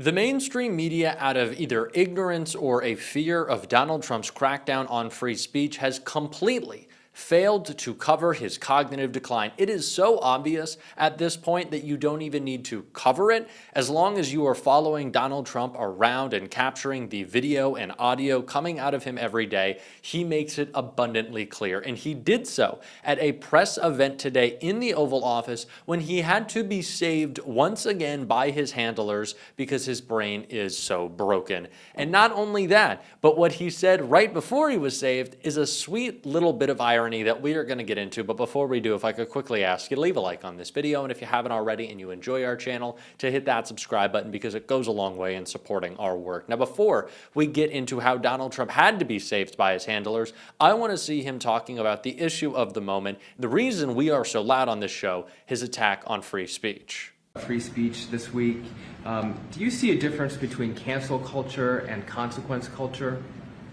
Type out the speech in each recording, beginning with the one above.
The mainstream media, out of either ignorance or a fear of Donald Trump's crackdown on free speech, has completely failed to cover his cognitive decline. It is so obvious at this point that you don't even need to cover it. As long as you are following Donald Trump around and capturing the video and audio coming out of him every day, he makes it abundantly clear. And he did so at a press event today in the Oval Office when he had to be saved once again by his handlers because his brain is so broken. And not only that, but what he said right before he was saved is a sweet little bit of irony that we are going to get into. But before we do, if I could quickly ask you to leave a like on this video, and if you haven't already and you enjoy our channel, to hit that subscribe button because it goes a long way in supporting our work. Now, before we get into how Donald Trump had to be saved by his handlers, I want to see him talking about the issue of the moment, the reason we are so loud on this show, his attack on free speech. Free speech this week. Do you see a difference between cancel culture and consequence culture?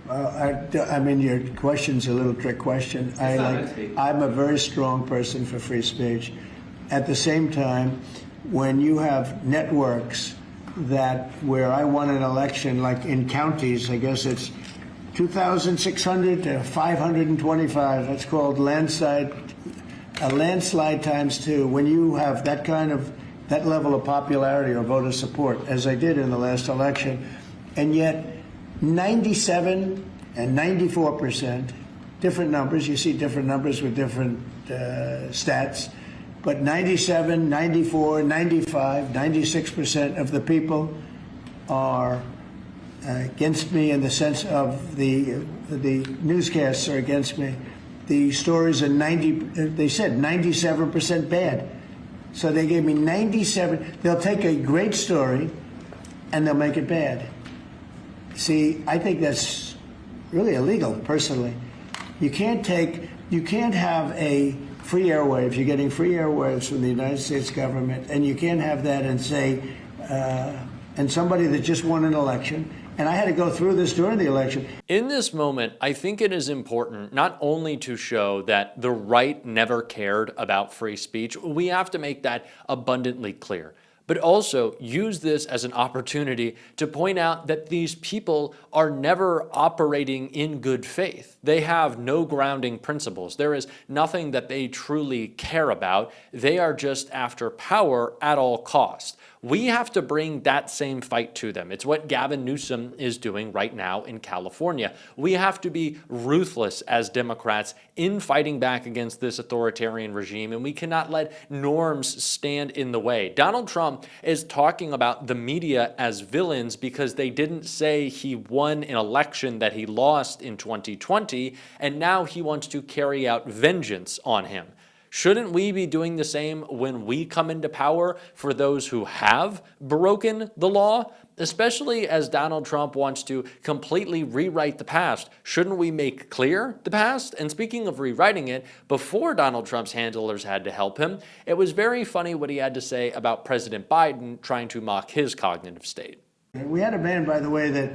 I mean, your question's a little trick question. I'm a very strong person for free speech. At the same time, when you have networks where I won an election, like in counties, I guess it's 2,600 to 525. That's called a landslide times two. When you have that level of popularity or voter support, as I did in the last election, and yet 97 and 94%, different numbers. You see different numbers with different stats, but 97, 94, 95, 96% of the people are against me in the sense of the newscasts are against me. The stories are they said 97% bad. So they gave me 97. They'll take a great story and they'll make it bad. See, I think that's really illegal, personally. You can't have a free airwaves. You're getting free airwaves from the United States government, and you can't have that and say, and somebody that just won an election, and I had to go through this during the election. In this moment, I think it is important not only to show that the right never cared about free speech, we have to make that abundantly clear, but also use this as an opportunity to point out that these people are never operating in good faith. They have no grounding principles. There is nothing that they truly care about. They are just after power at all costs. We have to bring that same fight to them. It's what Gavin Newsom is doing right now in California. We have to be ruthless as Democrats in fighting back against this authoritarian regime, and we cannot let norms stand in the way. Donald Trump is talking about the media as villains because they didn't say he won an election that he lost in 2020, and now he wants to carry out vengeance on him. Shouldn't we be doing the same when we come into power for those who have broken the law? Especially as Donald Trump wants to completely rewrite the past. Shouldn't we make clear the past? And speaking of rewriting it, before Donald Trump's handlers had to help him, it was very funny what he had to say about President Biden trying to mock his cognitive state. We had a man, by the way, that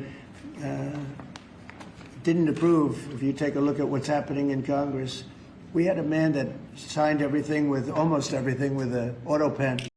didn't approve, if you take a look at what's happening in Congress. We had a man that signed everything almost everything with an auto pen.